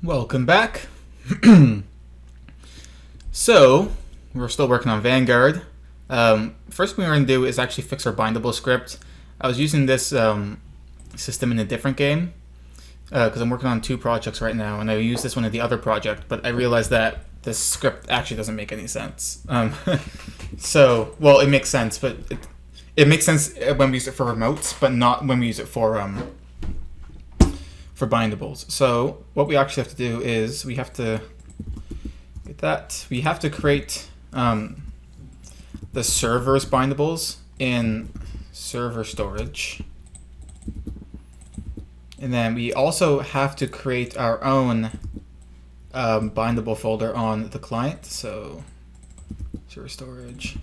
Welcome back. So, we're still working on Vanguard. First thing we're going to do is actually fix our bindable script. I was using this system in a different game because I'm working on two projects right now, and I use this one in the other project, but I realized that this script actually doesn't make any sense. Well, it makes sense, but it makes sense when we use it for remotes, but not when we use it for bindables. So what we actually have to do is we have to get that. We have to create the server's bindables in server storage. And then we also have to create our own bindable folder on the client. So server storage.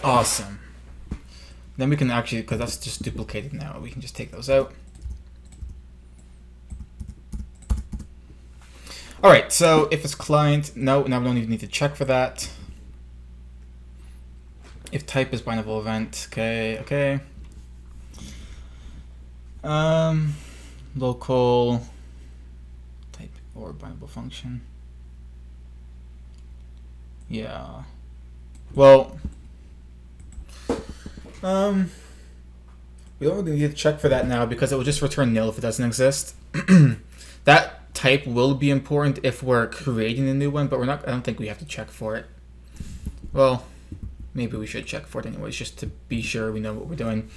Awesome. Then we can actually, because that's just duplicated now, we can just take those out. All right, so if it's client, no, now we don't even need to check for that. If type is bindable event, okay. Local type or bindable function. Yeah. Well, we don't really need to check for that now because it will just return nil if it doesn't exist. That type will be important if we're creating a new one, but I don't think we have to check for it. Well, maybe we should check for it anyways, just to be sure we know what we're doing.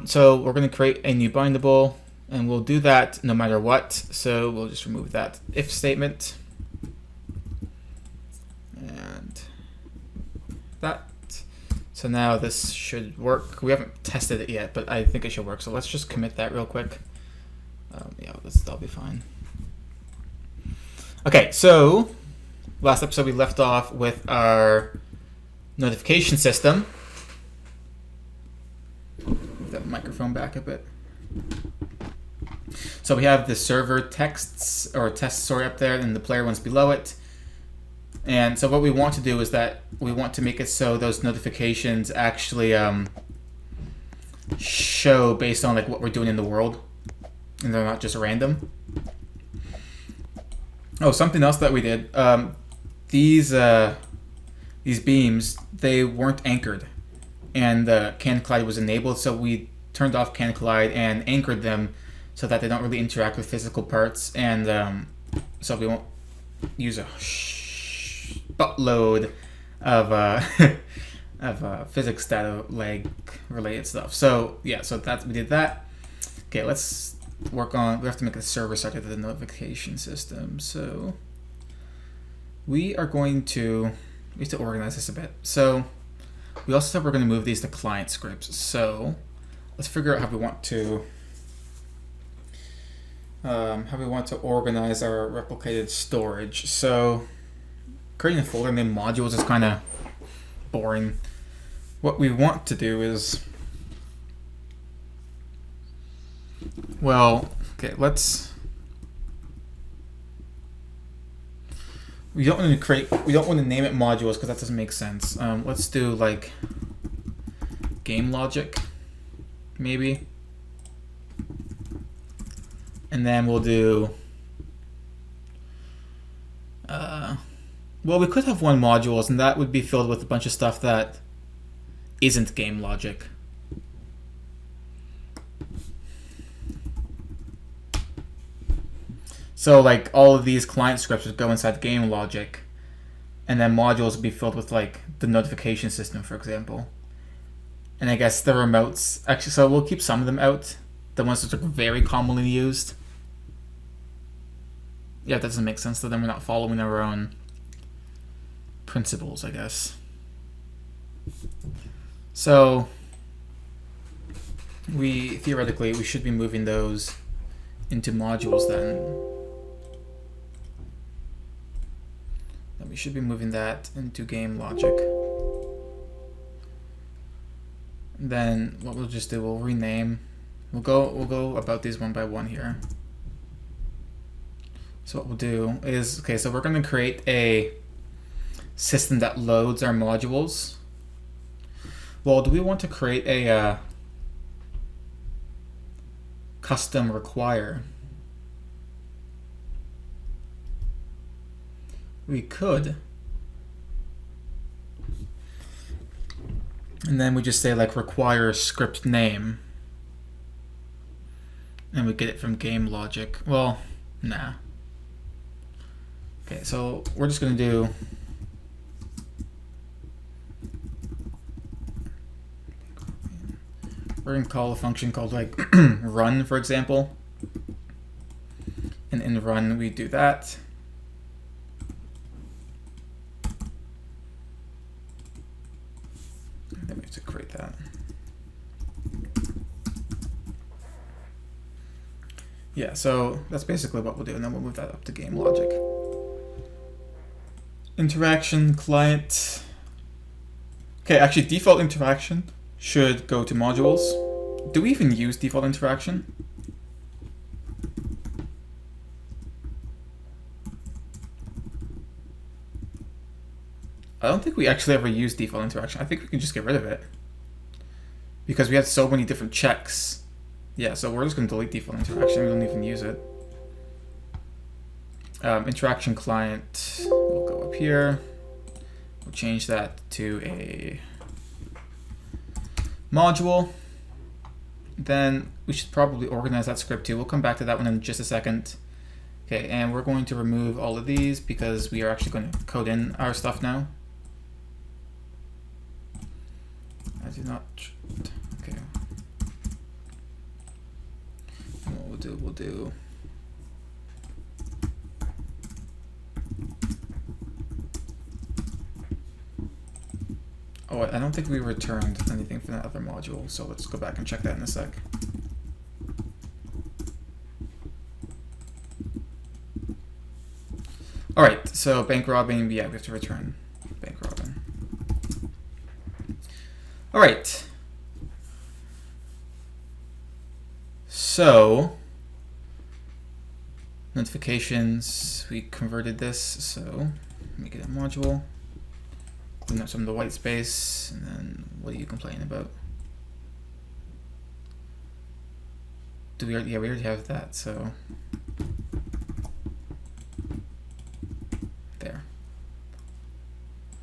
So we're going to create a new bindable, and we'll do that no matter what. So we'll just remove that if statement. And that. So now this should work. We haven't tested it yet, but I think it should work. So let's just commit that real quick. Yeah, that'll be fine. Okay, so last episode we left off with our notification system. Move that microphone back a bit. So we have the server texts or tests up there, and the player ones below it. And so what we want to do is that we want to make it so those notifications actually show based on like what we're doing in the world, and they're not just random. Oh, something else that we did. These beams, they weren't anchored, and the can collide was enabled. So we turned off can collide and anchored them so that they don't really interact with physical parts, and so we won't use a buttload of of physics data lag related stuff. So yeah, so we did that. Okay, let's work on, we have to make a server side of the notification system. So we have to organize this a bit. So we also said we're going to move these to client scripts. So let's figure out how we want to organize our replicated storage. So creating a folder named modules is kind of boring. What we want to do is, well, okay, we don't want to name it modules because that doesn't make sense. Let's do like game logic, maybe. And then we'll do, well, we could have one modules, and that would be filled with a bunch of stuff that isn't game logic. So like all of these client scripts would go inside game logic, and then modules would be filled with like the notification system, for example. And I guess the remotes, actually, so we'll keep some of them out, the ones that are very commonly used. Yeah, that doesn't make sense, so then we're not following our own principles, I guess. So theoretically we should be moving those into modules then. We should be moving that into game logic. Then what we'll just do, we'll rename. We'll go about these one by one here. So what we'll do is, okay, so we're going to create a system that loads our modules. Well, do we want to create a custom require? we could. And then we just say like require script name. And we get it from game logic. Well, nah. Okay, so we're just gonna do we're gonna call a function called like run, for example. And in run we do that. And then we have to create that. Yeah, so that's basically what we'll do, and then we'll move that up to game logic. Interaction client. Okay, actually default interaction should go to modules. Do we even use default interaction? I don't think we actually ever use default interaction. I think we can just get rid of it because we have so many different checks. Yeah, so we're just going to delete default interaction. We don't even use it. Interaction client will go up here. We'll change that to a module. Then we should probably organize that script too. We'll come back to that one in just a second. Okay, and we're going to remove all of these because we are actually going to code in our stuff now. I do not. Okay. And what we'll do. Oh, I don't think we returned anything from that other module, so let's go back and check that in a sec. All right, so bank robbing, yeah, we have to return bank robbing. All right. So, notifications, we converted this, so make it a module. Clean up some of the white space, and then what are you complaining about? Do we already, yeah, we already have that, so there.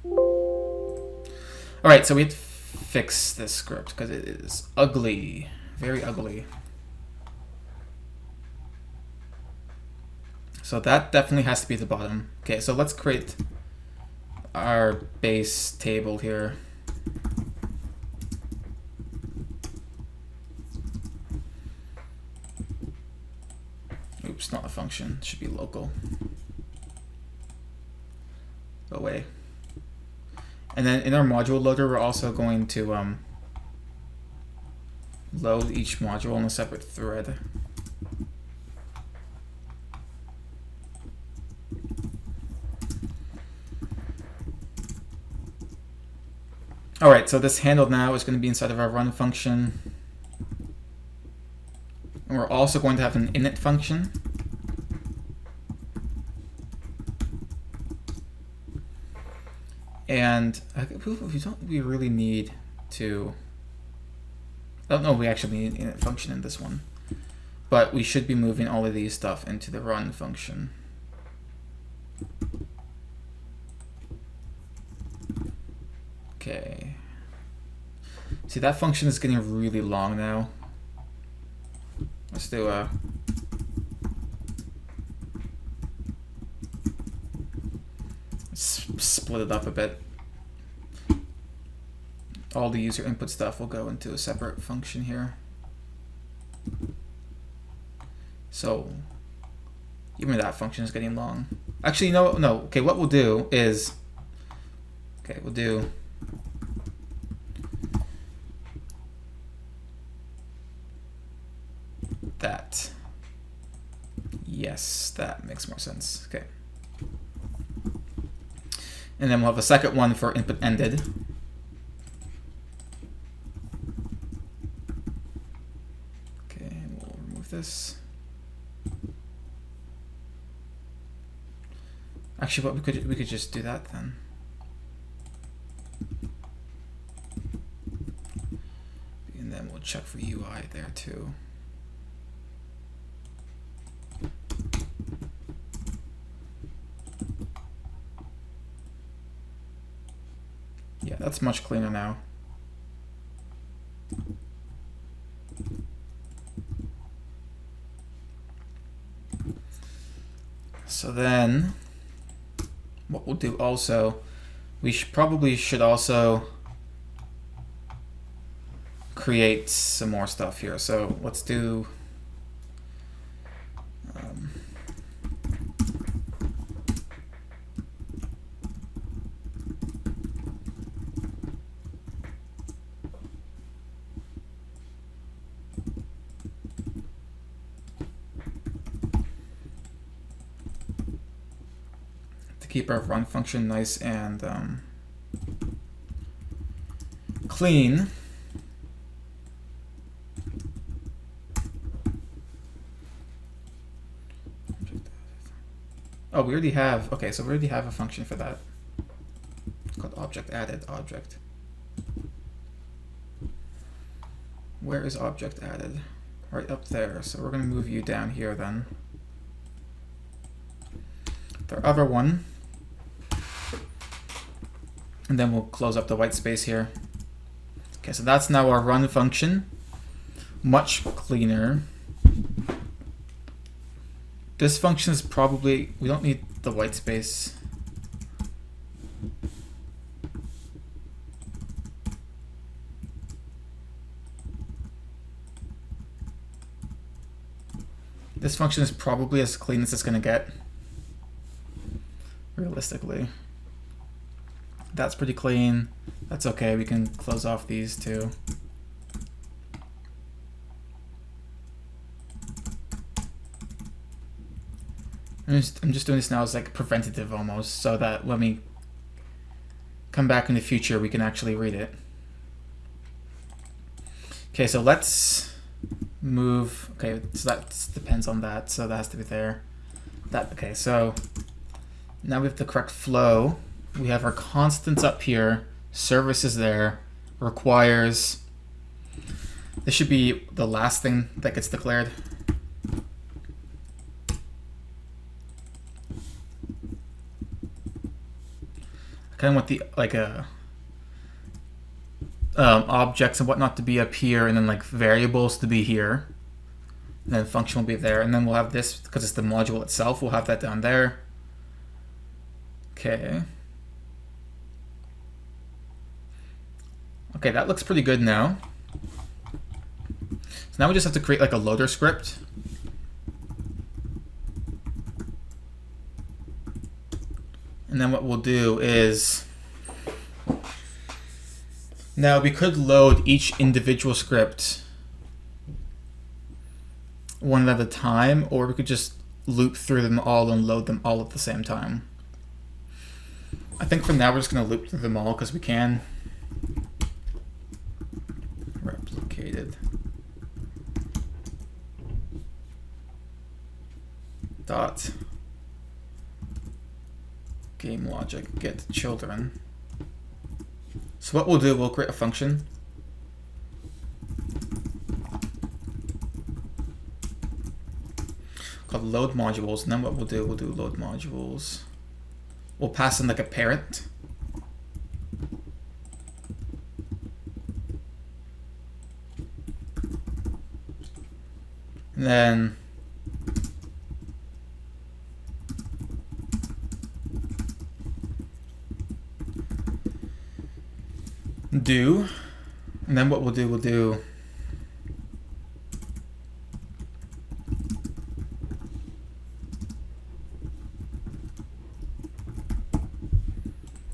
All right, so we have to fix this script because it is ugly, very ugly. So that definitely has to be the bottom. Okay, so let's create our base table here. Oops, not a function. It should be local. Go away. And then in our module loader, we're also going to load each module in a separate thread. All right, so this handle now is going to be inside of our run function. And we're also going to have an init function. And we really need to, I don't know if we actually need an init function in this one, but we should be moving all of these stuff into the run function. Okay. See, that function is getting really long now. Let's do a split it up a bit. All the user input stuff will go into a separate function here. So even that function is getting long. Actually, no. Okay, what we'll do is, okay, we'll do that. Yes, that makes more sense. Okay. And then we'll have a second one for input ended. Okay, we'll remove this. Actually, what we could just do that then. And then we'll check for UI there too. that's much cleaner now. So then, what we'll do also, we probably should also create some more stuff here. So let's do to keep our run function nice and clean. Oh, we already have, okay, so we already have a function for that. It's called object added object. Where is object added? Right up there. So we're going to move you down here then. The other one. And then we'll close up the white space here. Okay, so that's now our run function. Much cleaner. This function is probably, we don't need the white space. This function is probably as clean as it's going to get, realistically. That's pretty clean. That's okay. We can close off these two. I'm just doing this now as like preventative almost, so that when we come back in the future, we can actually read it. Okay, so let's move. Okay, so that depends on that, so that has to be there. Okay, so now we have the correct flow. We have our constants up here. Service is there. Requires. This should be the last thing that gets declared. I kind of want the objects and whatnot to be up here, and then like variables to be here. And then function will be there, and then we'll have this because it's the module itself. We'll have that down there. Okay. Okay, that looks pretty good now. So now we just have to create like a loader script. And then what we'll do is, now we could load each individual script one at a time, or we could just loop through them all and load them all at the same time. I think for now we're just going to loop through them all because we can. Replicated. Dot. Game logic get children. So what we'll do, we'll create a function. Called load modules, and then what we'll do load modules. We'll pass in like a parent. And then do, and then what we'll do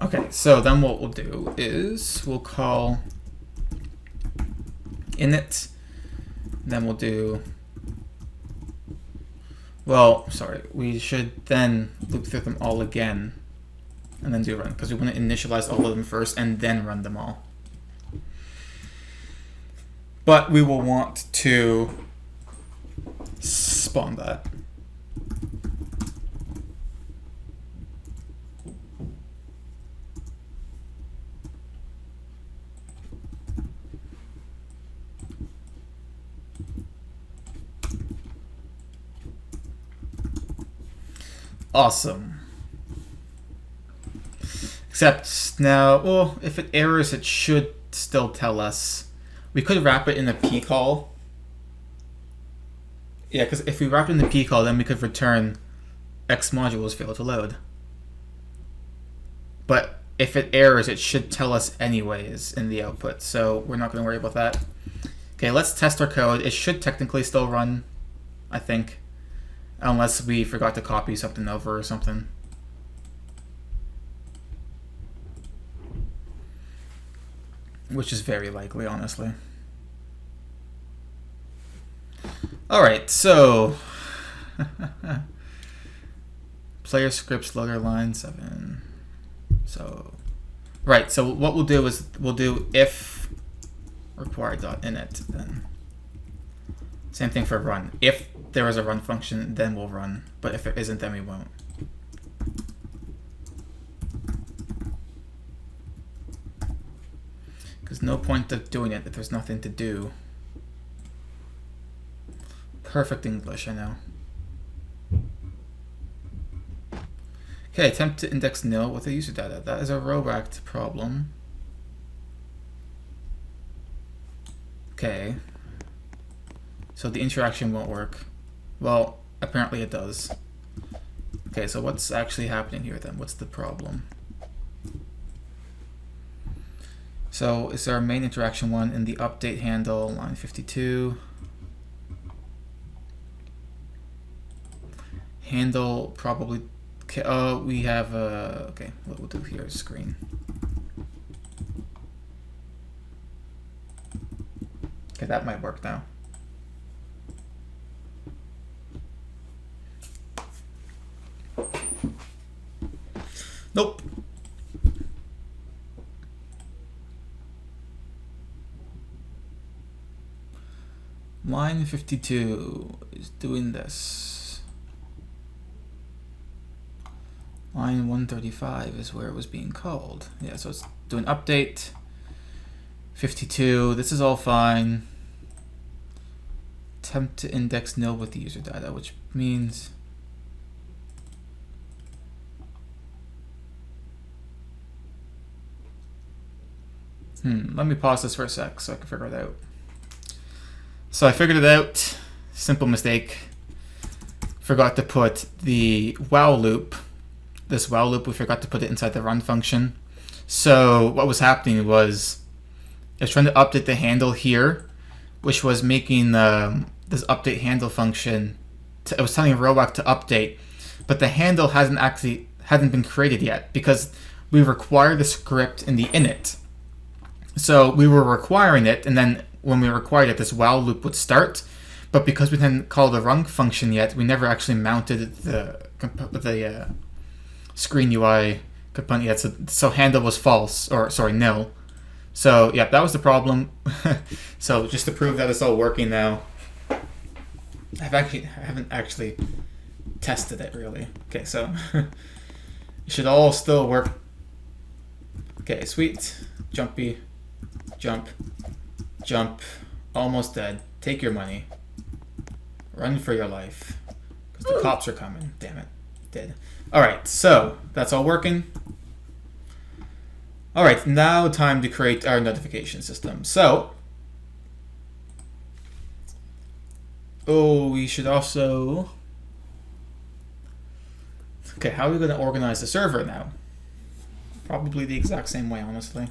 okay, so then what we'll do is we'll call init, then we'll do, well, sorry, we should then loop through them all again and then do run, because we want to initialize all of them first and then run them all. But we will want to spawn that. Awesome. Except now, well, if it errors, it should still tell us. We could wrap it in a p call. Yeah, because if we wrap it in the p call, then we could return X modules fail to load. But if it errors, it should tell us anyways in the output, so we're not going to worry about that. Okay, let's test our code. It should technically still run, I think, unless we forgot to copy something over or something. Which is very likely, honestly. Alright, so player scripts loader line 7. So right, so what we'll do is we'll do if require.init, then same thing for run. If there is a run function, then we'll run, but if there isn't, then we won't. Because no point of doing it if there's nothing to do. Perfect English, I know. Okay, attempt to index nil with the user data. That is a row-backed problem. Okay. So the interaction won't work. Well, apparently it does. Okay, so what's actually happening here then? What's the problem? So is our main interaction one in the update handle, line 52. Handle probably, okay, we have, okay, what we'll do here is screen. Okay, that might work now. Nope. Line 52 is doing this. Line 135 is where it was being called. Yeah, so it's doing update. 52, this is all fine. Attempt to index nil with the user data, which means let me pause this for a sec so I can figure it out. So I figured it out. Simple mistake. Forgot to put the while loop. This while loop, we forgot to put it inside the run function. So what was happening was I was trying to update the handle here, which was making this update handle function. It was telling rollback to update, but the handle hadn't been created yet because we require the script in the init. So we were requiring it, and then when we required it, this while loop would start. But because we didn't call the run function yet, we never actually mounted the screen UI component yet. So handle was false, or sorry, nil. So yeah, that was the problem. So just to prove that it's all working now, I haven't actually tested it really. Okay, so it should all still work. Okay, sweet. Jumpy, jump, jump. Almost dead. Take your money. Run for your life. Because the cops are coming. Damn it. Dead. Alright, so that's all working. Alright, now time to create our notification system. So, we should also... Okay, how are we going to organize the server now? Probably the exact same way, honestly.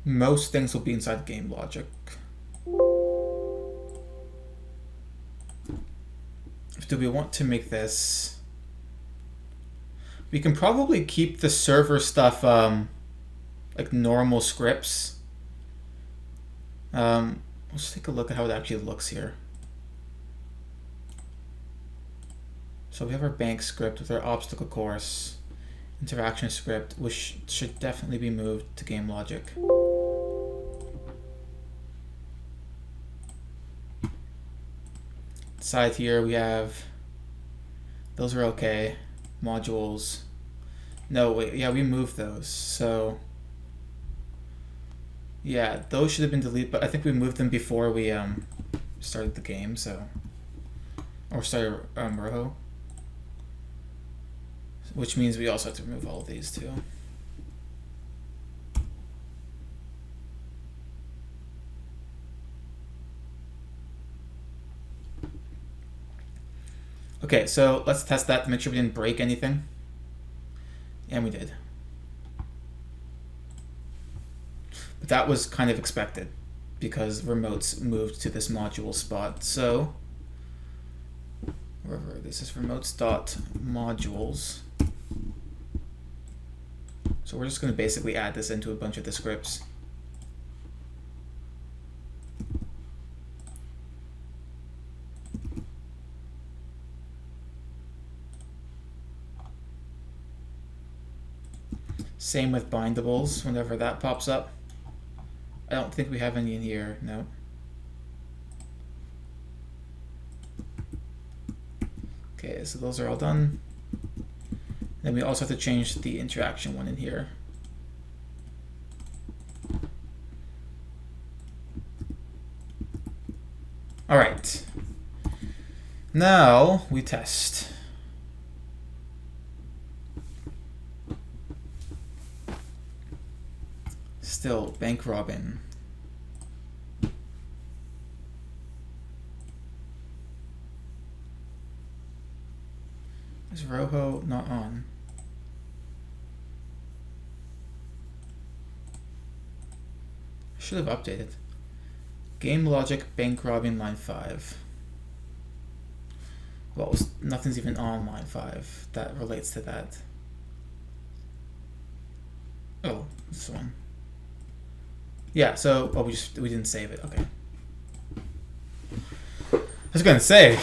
Most things will be inside game logic. Do we want to make this? We can probably keep the server stuff like normal scripts. Let's take a look at how it actually looks here. So we have our bank script with our obstacle course, interaction script, which should definitely be moved to game logic. Side here we have, those are okay. Modules. No, wait, yeah, we moved those. So Yeah, those should have been deleted, but I think we moved them before we started the game, so or started Rojo, which means we also have to remove all of these too. Okay, so let's test that to make sure we didn't break anything. And we did. But that was kind of expected because remotes moved to this module spot. So wherever this is remotes.modules. So we're just going to basically add this into a bunch of the scripts. Same with bindables whenever that pops up. I don't think we have any in here, no. Okay, so those are all done. Then we also have to change the interaction one in here. All right. Now we test. Still, bank robin. Is Rojo not on? I should have updated. Game logic, bank robbing, line 5. Well, nothing's even on line 5 that relates to that. Oh, this one. Yeah, so we didn't save it. Okay. I was gonna say.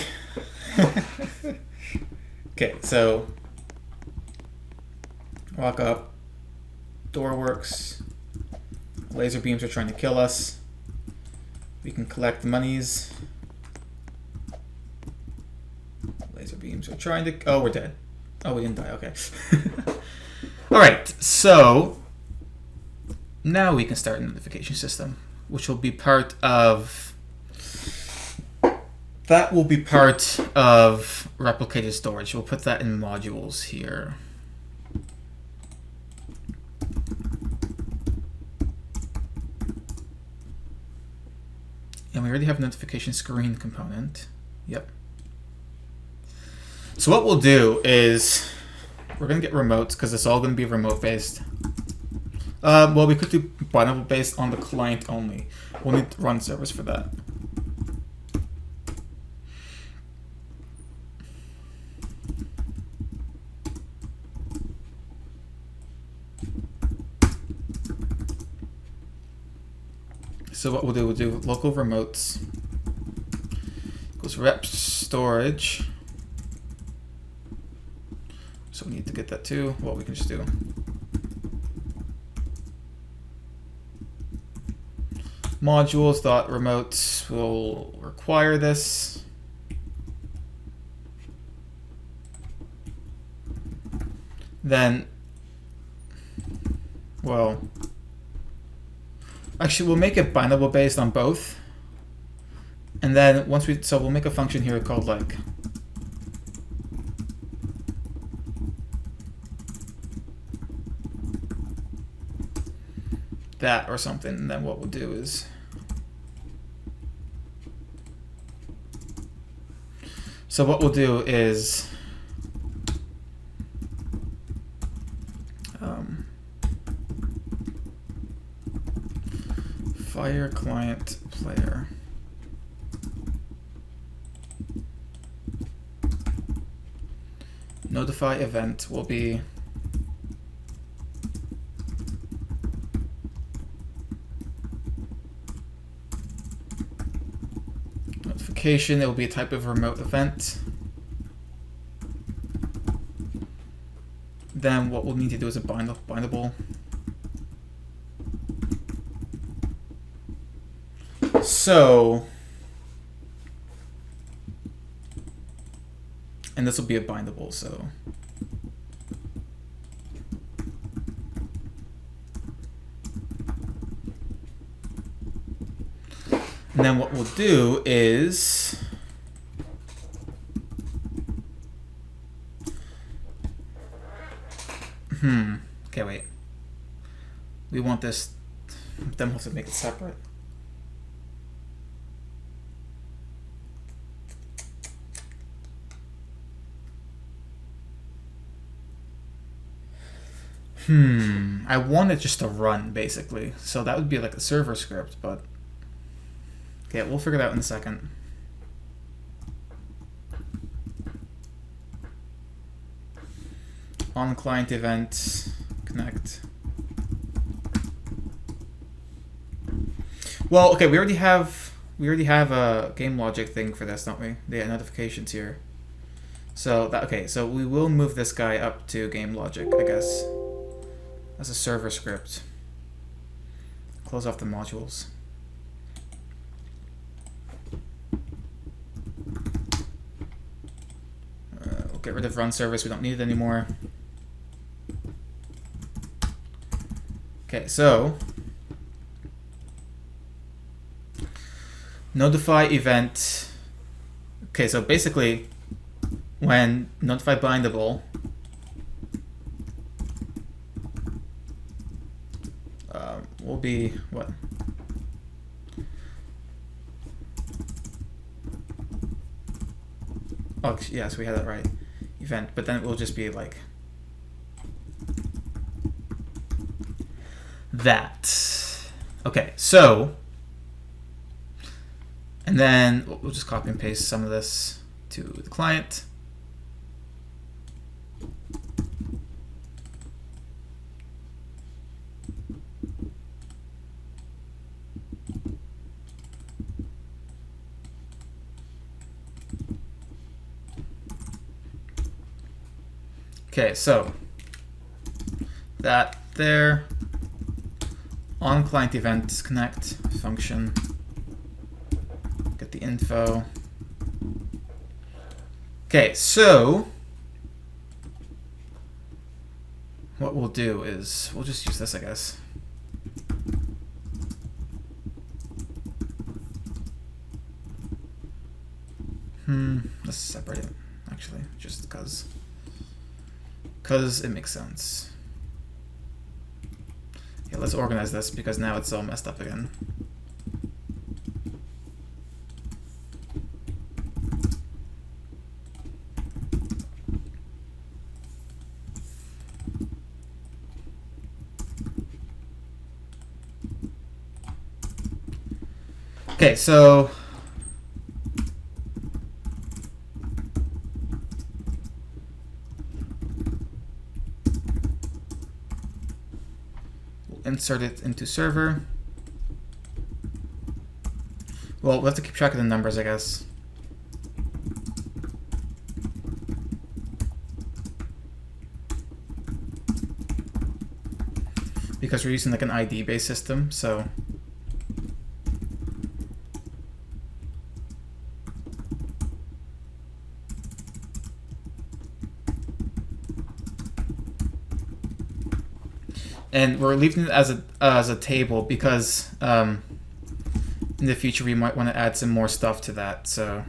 Okay, so walk up. Door works. Laser beams are trying to kill us. We can collect monies. Laser beams are trying to. Oh, we're dead. Oh, we didn't die. Okay. All right. So now we can start a notification system, which will be part of. That will be part of replicated storage. We'll put that in modules here. And we already have a notification screen component. Yep. So what we'll do is we're going to get remotes because it's all going to be remote based. Well, we could do bindable based on the client only. We'll need to run servers for that. So what we'll do local remotes equals rep storage. So we need to get that too. Well, we can just do modules.remotes will require this. Then, well, actually we'll make it bindable based on both. And then once we'll make a function here called like that or something, and then what we'll do is fire client player. Notify event will be notification. It will be a type of remote event. Then what we'll need to do is a bindable. So, and this will be a bindable, so. And then what we'll do is okay, wait. We want this, then we'll have to make it separate. I want it just to run, basically. So that would be like a server script, but okay, we'll figure that out in a second. On client event, connect. Well, okay, we already have a game logic thing for this, don't we? Yeah, notifications here. So that, okay, so we will move this guy up to game logic, I guess. As a server script. Close off the modules. We'll get rid of run service, we don't need it anymore. Okay, so notify event. Okay, so basically when notify bindable will be what? Oh, yes, we had that right. Event, but then it will just be like that. Okay, so, and then we'll just copy and paste some of this to the client. Okay, so that there, on client event connect function, get the info. Okay, so what we'll do is we'll just use this, I guess. Let's separate it, actually, just because it makes sense. Yeah, let's organize this because now it's all messed up again. Okay, so insert it into server. Well, we'll have to keep track of the numbers, I guess. Because we're using like an ID-based system, so. And we're leaving it as a table because in the future we might want to add some more stuff to that. So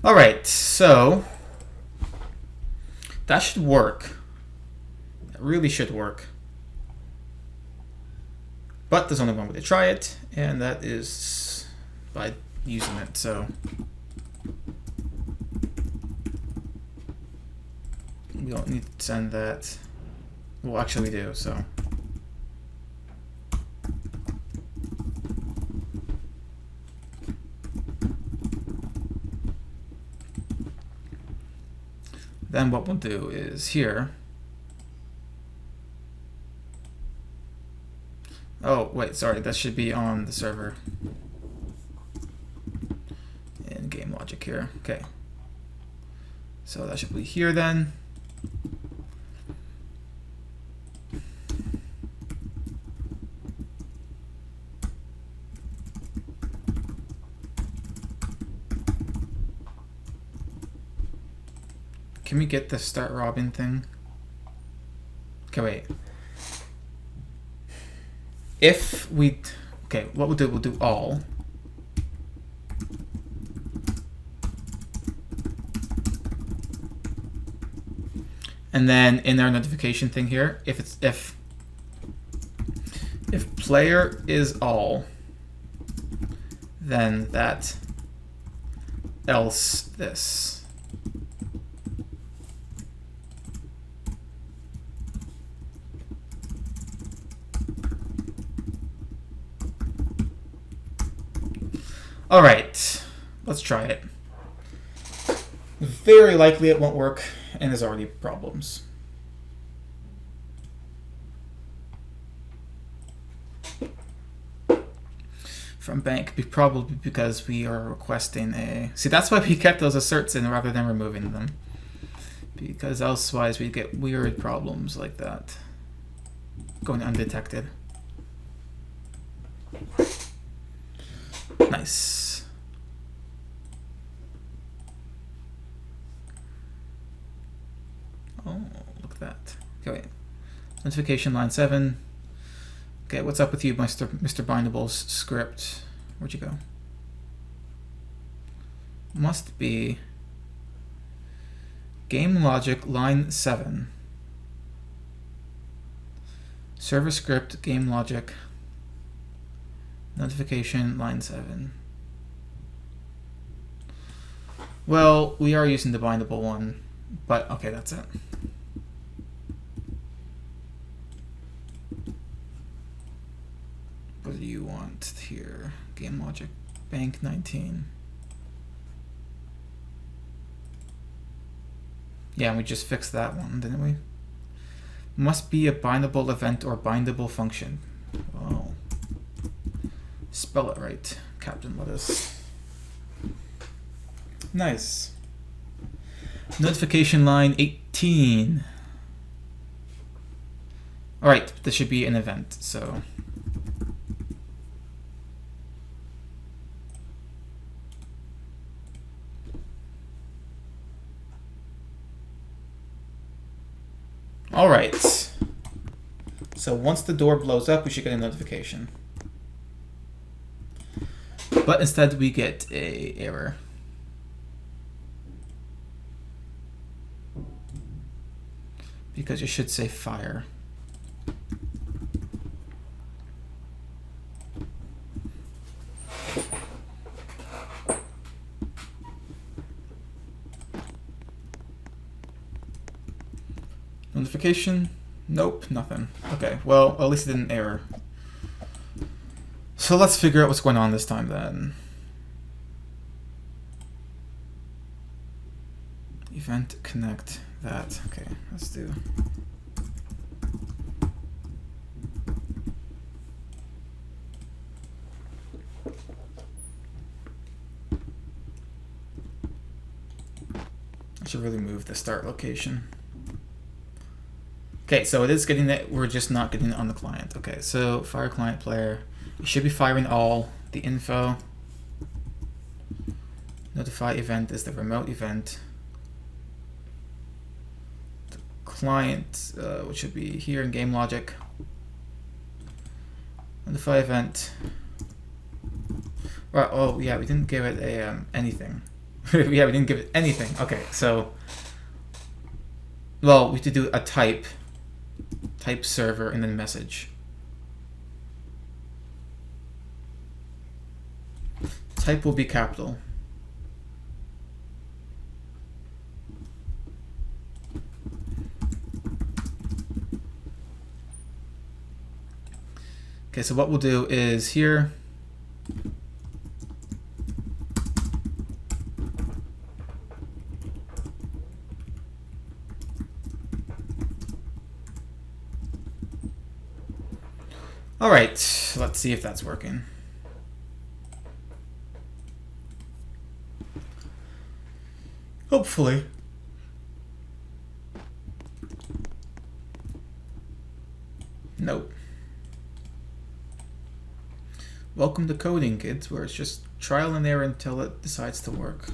all right, so that should work. That really should work. But there's only one way to try it, and that is by using it. So we don't need to send that. Well, actually we do, so. Then what we'll do is here. Oh, wait, sorry, that should be on the server. In game logic here. Okay. So that should be here then. Can we get the start robbing thing? Okay, wait. If we... Okay, what we'll do all. And then in our notification thing here, if player is all, then that else this. All right, let's try it. Very likely it won't work, and there's already problems. From bank, probably because we are requesting a... See, that's why we kept those asserts in rather than removing them. Because elsewise we get weird problems like that. Going undetected. Nice. Oh, look at that. Okay, wait. Notification line 7. Okay, what's up with you, Mr. Bindable's script? Where'd you go? Must be game logic line 7. Server script game logic notification line 7. Well, we are using the bindable one, but okay, that's it. What do you want here? Game logic, bank 19. Yeah, we just fixed that one, didn't we? Must be a bindable event or bindable function. Oh. Spell it right, Captain Lettuce. Nice. Notification line 18. Alright, this should be an event, so... Alright. So once the door blows up, we should get a notification. But instead we get a error. Because it should say fire. Notification? Nope, nothing. Okay, well, at least it didn't error. So let's figure out what's going on this time then. Event connect that. Okay, let's do. I should really move the start location. Okay, so it is getting it, we're just not getting it on the client. Okay, so fire client player. You should be firing all the info. Notify event is the remote event. The client, which should be here in game logic. Notify event. Well, oh yeah, we didn't give it a anything. Yeah, we didn't give it anything. Okay, so well, we have to do a type server and then message. Type will be capital. Okay, so what we'll do is here. All right, let's see if that's working. Hopefully. Nope. Welcome to coding, kids, where it's just trial and error until it decides to work.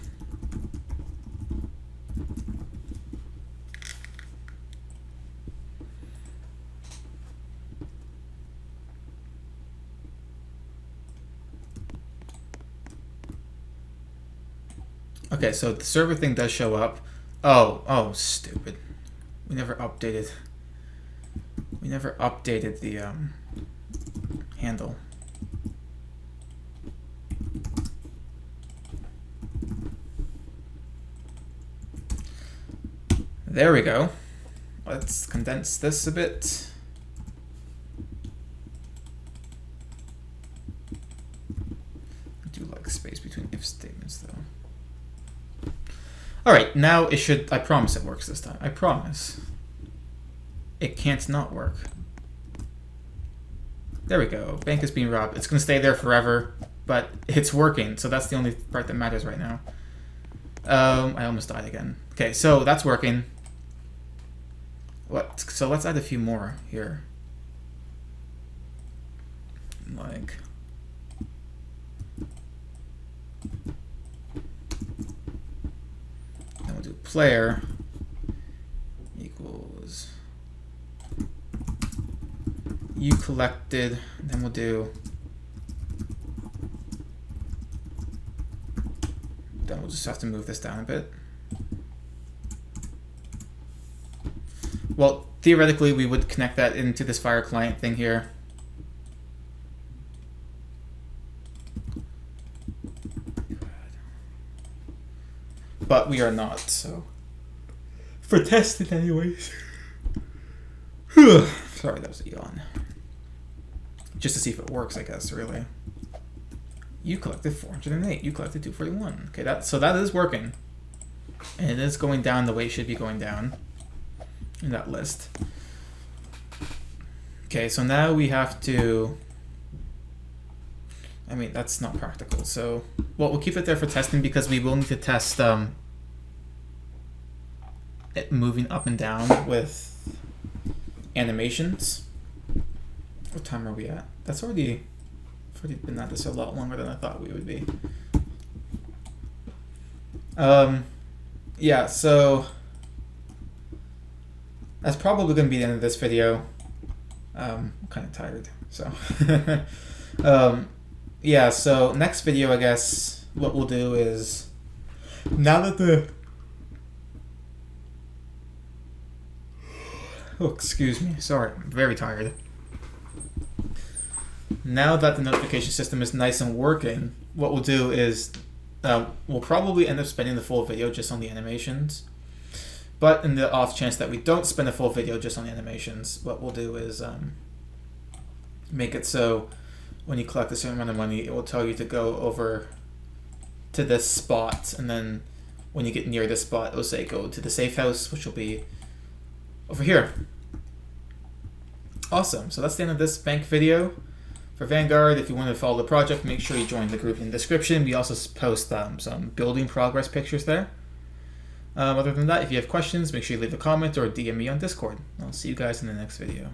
Okay, so the server thing does show up. Oh, stupid. We never updated the handle. There we go. Let's condense this a bit. I do like space between if statements though. Alright, now it should, I promise it works this time. I promise. It can't not work. There we go. Bank is being robbed. It's going to stay there forever, but it's working, so that's the only part that matters right now. I almost died again. Okay, so that's working. What? So let's add a few more here. Like... then we'll do player equals you collected, then we'll do, then we'll just have to move this down a bit. Well, theoretically, we would connect that into this Fire client thing here. But we are not, so. For testing anyways. Sorry, that was a yawn. Just to see if it works, I guess, really. You collected 408. You collected 241. Okay, so that is working. And it is going down the way it should be going down in that list. Okay, so now we have to... I mean, that's not practical. So, well, we'll keep it there for testing because we will need to test it moving up and down with animations. What time are we at? That's already been at this a lot longer than I thought we would be. Yeah, so that's probably going to be the end of this video. I'm kind of tired, so. Yeah, so next video, I guess, what we'll do is, now that the... Oh, excuse me, sorry, I'm very tired. Now that the notification system is nice and working, what we'll do is, we'll probably end up spending the full video just on the animations. But in the off chance that we don't spend a full video just on the animations, what we'll do is make it so when you collect a certain amount of money, it will tell you to go over to this spot, and then when you get near this spot, it will say go to the safe house, which will be over here. Awesome, so that's the end of this bank video. For Vanguard, if you want to follow the project, make sure you join the group in the description. We also post some building progress pictures there. Other than that, if you have questions, make sure you leave a comment or DM me on Discord. I'll see you guys in the next video.